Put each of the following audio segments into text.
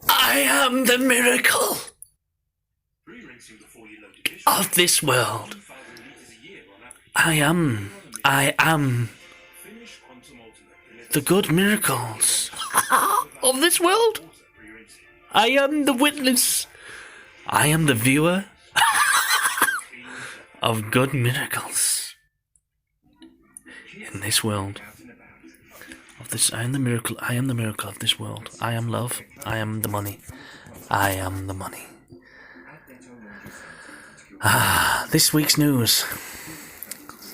I am the miracle of this world. I am the good miracles of this world. I am the witness. I am the viewer of good miracles in this world. I am the miracle. I am the miracle of this world. I am love. I am the money. I am the money. This week's news.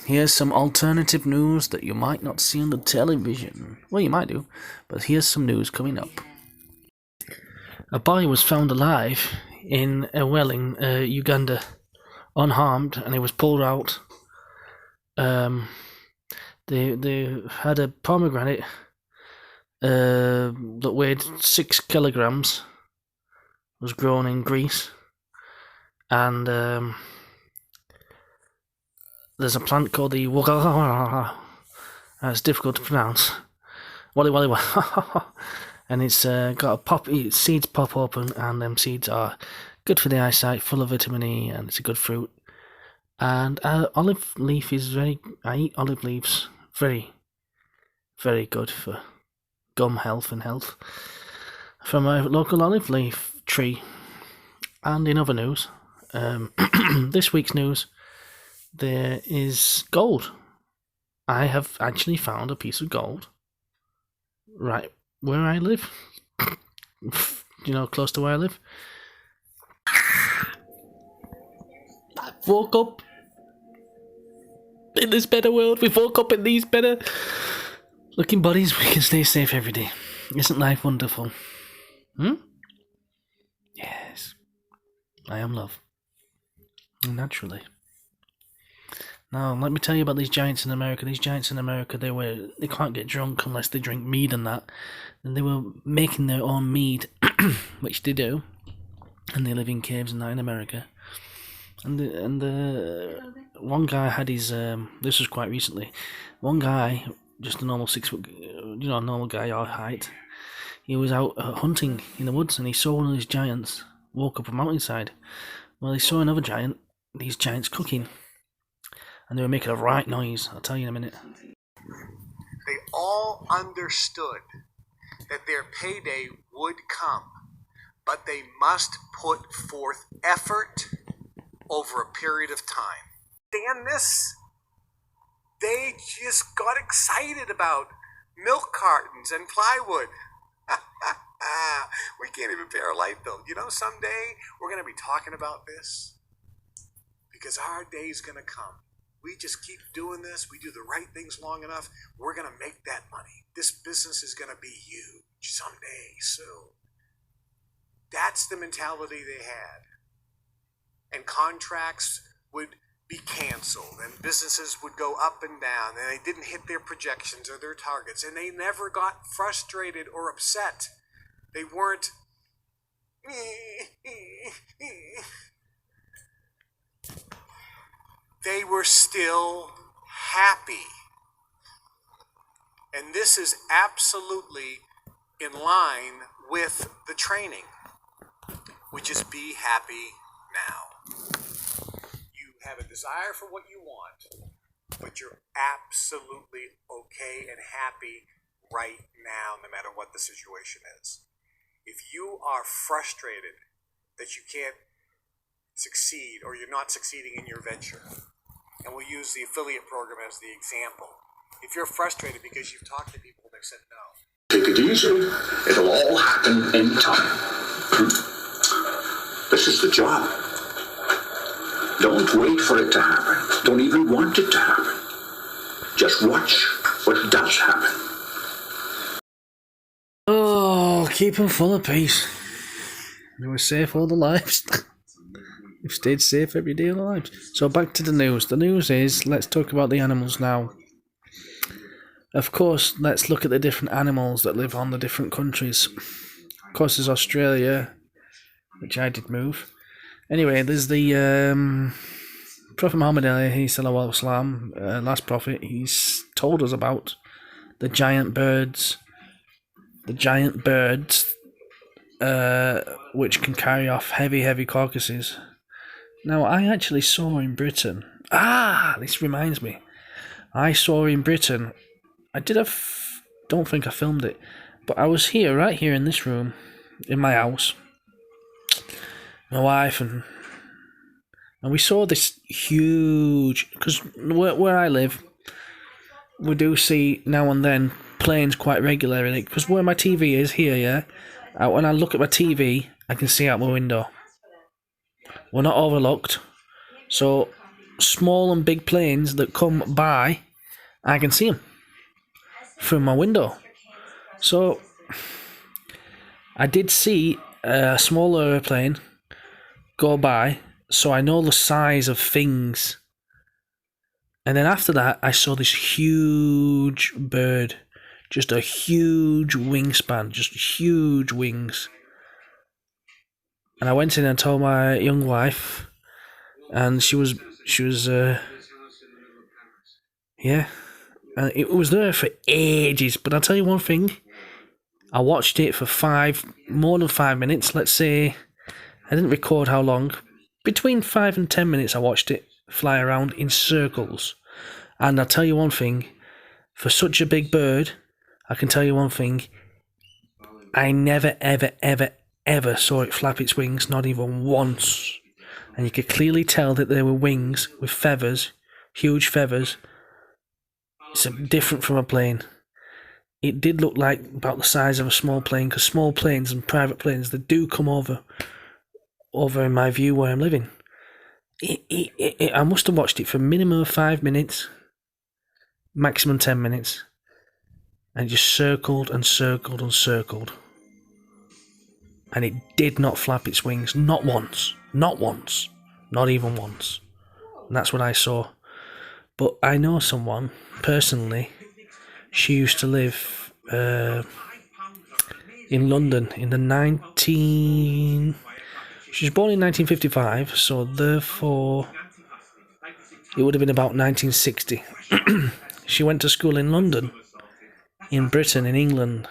Here's some alternative news that you might not see on the television. Well, you might do, but here's some news coming up. A boy was found alive in a well in Uganda, unharmed, and he was pulled out. They had a pomegranate that weighed 6 kilograms. Was grown in Greece, and there's a plant called the it's difficult to pronounce. Wally, and it's got seeds pop open, and them seeds are good for the eyesight, full of vitamin E, and it's a good fruit. And olive leaf is I eat olive leaves, very, very good for gum health and health. From a local olive leaf tree. And in other news, this week's news, there is gold. I have actually found a piece of gold right where I live. Close to where I live. I woke up in this better world. We woke up in these better looking bodies. We can stay safe every day. Isn't life wonderful? Yes. I am love. Naturally. Now, let me tell you about these giants in America. These giants in America, they can't get drunk unless they drink mead and that. And they were making their own mead, which they do. And they live in caves and that in America. And one guy had his, this was quite recently, one guy, just a normal 6 foot, normal guy our height, he was out hunting in the woods and he saw one of these giants walk up a mountainside. Well, he saw another giant, these giants cooking. And they were making a right noise. I'll tell you in a minute. They all understood that their payday would come, but they must put forth effort over a period of time. Stand this? They just got excited about milk cartons and plywood. We can't even pay our light bill. Someday we're going to be talking about this because our day's going to come. We just keep doing this. We do the right things long enough. We're going to make that money. This business is going to be huge someday, soon. That's the mentality they had. And contracts would be canceled and businesses would go up and down and they didn't hit their projections or their targets and they never got frustrated or upset. They weren't they were still happy. And this is absolutely in line with the training, which is be happy now. You have a desire for what you want, but you're absolutely okay and happy right now, no matter what the situation is. If you are frustrated that you can't succeed or you're not succeeding in your venture, and we'll use the affiliate program as the example. If you're frustrated because you've talked to people and they've said no. Take it easy. It'll all happen in time. This is the job. Don't wait for it to happen. Don't even want it to happen. Just watch what does happen. Oh, keep them full of peace. They were safe all their lives. They've stayed safe every day of their lives. So back to the news. The news is, let's talk about the animals now. Of course, let's look at the different animals that live on the different countries. Of course, there's Australia, which I did move. Anyway, there's the Prophet Muhammad Wasallam, last prophet. He's told us about the giant birds which can carry off heavy carcasses. Now, I actually saw in Britain... this reminds me. I saw in Britain... don't think I filmed it, but I was right here in this room, in my house, my wife, and we saw this huge... Because where I live, we do see now and then planes quite regularly, because where my TV is here, yeah, when I look at my TV, I can see out my window. We're not overlooked, so small and big planes that come by, I can see them from my window. So I did see a small aeroplane go by, so I know the size of things. And then after that, I saw this huge bird, just a huge wingspan, just huge wings. And I went in and told my young wife, and she was yeah, and it was there for ages. But I'll tell you one thing, I watched it for more than 5 minutes. Let's say, I didn't record how long. Between 5 and 10 minutes I watched it fly around in circles. And I'll tell you one thing, for such a big bird, I can tell you one thing, I never ever saw it flap its wings, not even once. And you could clearly tell that they were wings with feathers, huge feathers. It's different from a plane. It did look like about the size of a small plane, because small planes and private planes, they do come over in my view where I'm living. I must have watched it for a minimum of 5 minutes, maximum 10 minutes, and it just circled and circled and circled. And it did not flap its wings, not once, not even once. And that's what I saw. But I know someone, personally, she used to live in London in the She was born in 1955, so therefore it would have been about 1960. She went to school in London, in Britain, in England.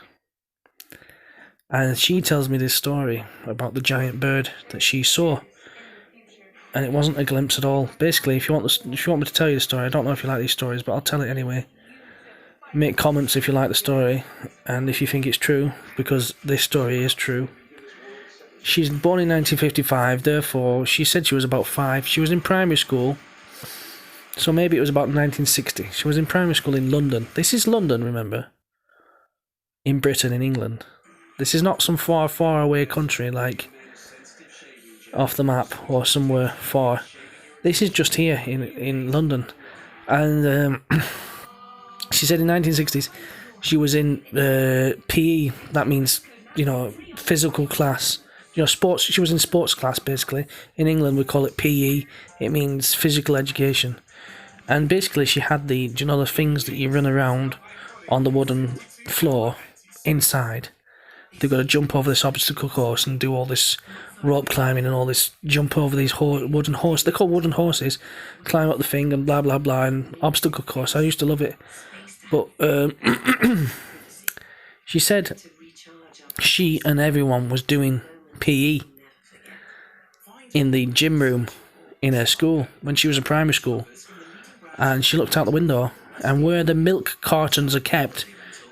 And she tells me this story about the giant bird that she saw. And it wasn't a glimpse at all. Basically, if you want me to tell you the story, I don't know if you like these stories, but I'll tell it anyway. Make comments if you like the story, and if you think it's true, because this story is true. She's born in 1955, therefore, she said she was about 5. She was in primary school, so maybe it was about 1960. She was in primary school in London. This is London, remember? In Britain, in England. This is not some far, far away country, like off the map or somewhere far. This is just here in London. And she said in 1960s, she was in PE, that means, physical class. Sports. She was in sports class, basically. In England, we call it PE. It means physical education. And basically, she had the things that you run around on the wooden floor inside. They've got to jump over this obstacle course and do all this rope climbing and all this, jump over these wooden horses. They're called wooden horses. Climb up the thing and blah, blah, blah, and obstacle course. I used to love it. But she said she and everyone was doing PE in the gym room in her school when she was in primary school, and she looked out the window, and where the milk cartons are kept,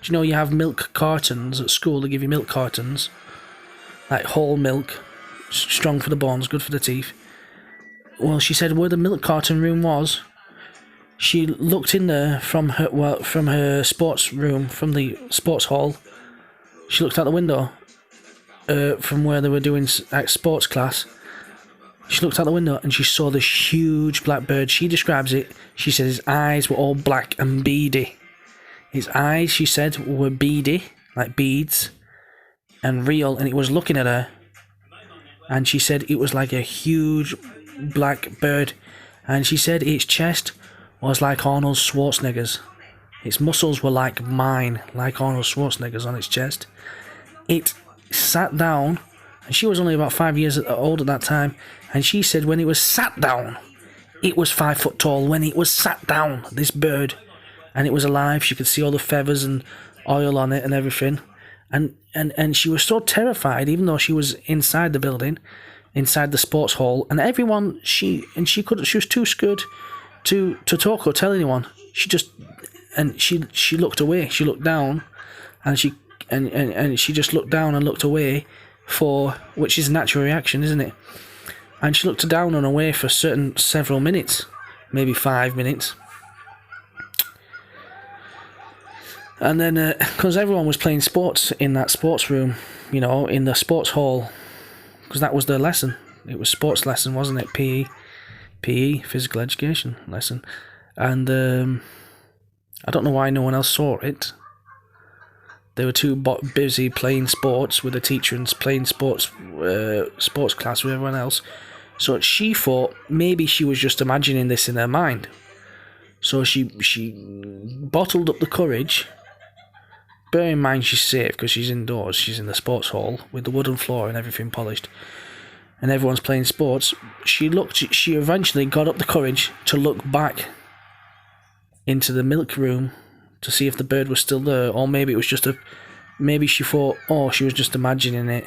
you have milk cartons at school. They give you milk cartons, like whole milk, strong for the bones, good for the teeth. Well, she said where the milk carton room was, she looked in there from her sports room, from the sports hall. She looked out the window from where they were doing sports class. She looked out the window and she saw this huge black bird. She describes it. She said his eyes were all black and beady. His eyes, she said, were beady, like beads, and real, and it was looking at her. And she said it was like a huge black bird. And she said its chest was like Arnold Schwarzenegger's. Its muscles were like mine, like Arnold Schwarzenegger's on its chest. It sat down, and she was only about 5 years old at that time, and she said when it was sat down, it was 5 foot tall. When it was sat down, this bird, and it was alive, she could see all the feathers and oil on it and everything, And she was so terrified, even though she was inside the building, inside the sports hall, and everyone, she was too scared to talk or tell anyone. She looked away. She looked down, and she just looked down and looked away which is a natural reaction, isn't it? And she looked down and away for several minutes, maybe 5 minutes. And then, because everyone was playing sports in that sports room, in the sports hall, because that was their lesson. It was sports lesson, wasn't it? PE, physical education lesson. And I don't know why no one else saw it. They were too busy playing sports with the teacher and playing sports class with everyone else. So she thought maybe she was just imagining this in her mind. So she bottled up the courage. Bear in mind she's safe because she's indoors. She's in the sports hall with the wooden floor and everything polished. And everyone's playing sports. She eventually got up the courage to look back into the milk room to see if the bird was still there, or maybe it was maybe she thought, she was just imagining it.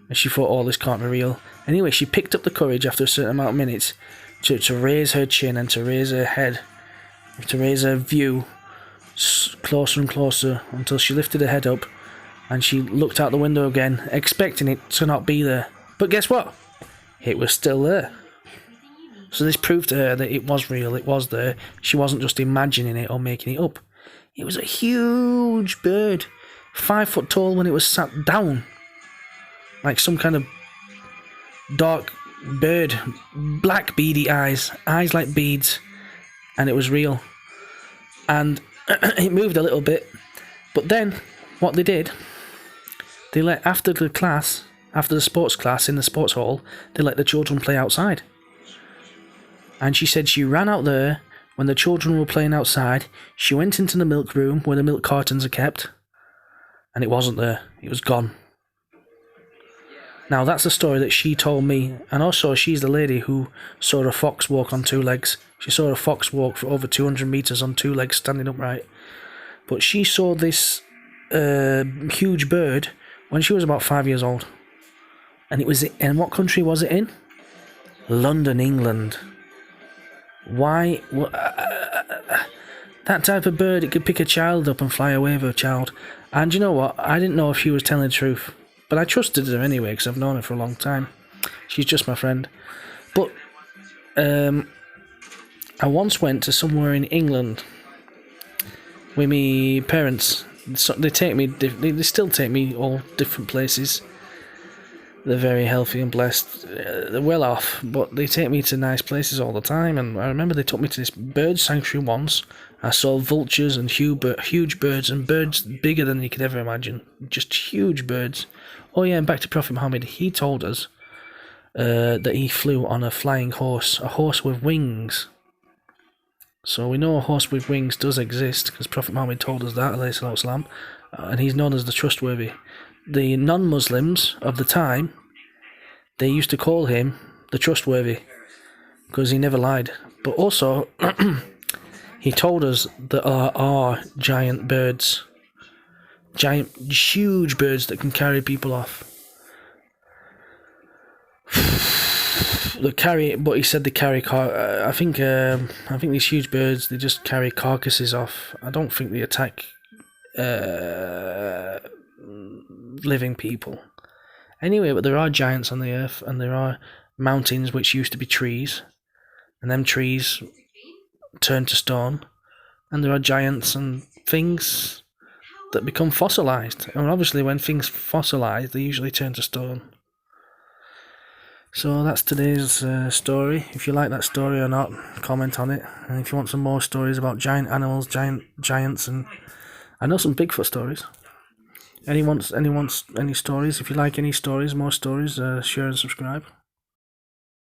And she thought, this can't be real. Anyway, she picked up the courage after a certain amount of minutes to raise her chin and to raise her head, to raise her view closer and closer until she lifted her head up and she looked out the window again, expecting it to not be there. But guess what? It was still there. So this proved to her that it was real, it was there. She wasn't just imagining it or making it up. It was a huge bird, 5 foot tall when it was sat down. Like some kind of dark bird, black beady eyes like beads, and it was real. And it moved a little bit, but then what they did, they let after the sports class in the sports hall, they let the children play outside. And she said she ran out there when the children were playing outside. She went into the milk room where the milk cartons are kept, and it wasn't there. It was gone. Now that's a story that she told me, and also she's the lady who saw a fox walk on 2 legs. She saw a fox walk for over 200 metres on 2 legs standing upright. But she saw this huge bird when she was about 5 years old. And in what country was it in? London, England. Why? That type of bird, it could pick a child up and fly away with a child. And you know what? I didn't know if she was telling the truth. But I trusted her anyway because I've known her for a long time. She's just my friend. But I once went to somewhere in England with my parents. So they still take me all different places. They're very healthy and blessed. They're well off, but they take me to nice places all the time. And I remember they took me to this bird sanctuary once. I saw vultures and huge birds, and birds bigger than you could ever imagine. Just huge birds. Oh yeah, and back to Prophet Muhammad. He told us that he flew on a flying horse, a horse with wings. So we know a horse with wings does exist, because Prophet Muhammad told us that, alayhi salatu wasalam, and he's known as the trustworthy. The non-Muslims of the time, they used to call him the trustworthy, because he never lied. But also, he told us that there are giant birds, huge birds that can carry people off. But he said they carry I think these huge birds, they just carry carcasses off. I don't think they attack living people. Anyway, but there are giants on the earth, and there are mountains which used to be trees, and them trees turn to stone, and there are giants and things that become fossilized. And obviously when things fossilize, they usually turn to stone. So that's today's story. If you like that story or not, comment on it. And if you want some more stories about giant animals, giants, and I know some Bigfoot stories. Any stories? If you like any stories, more stories, share and subscribe.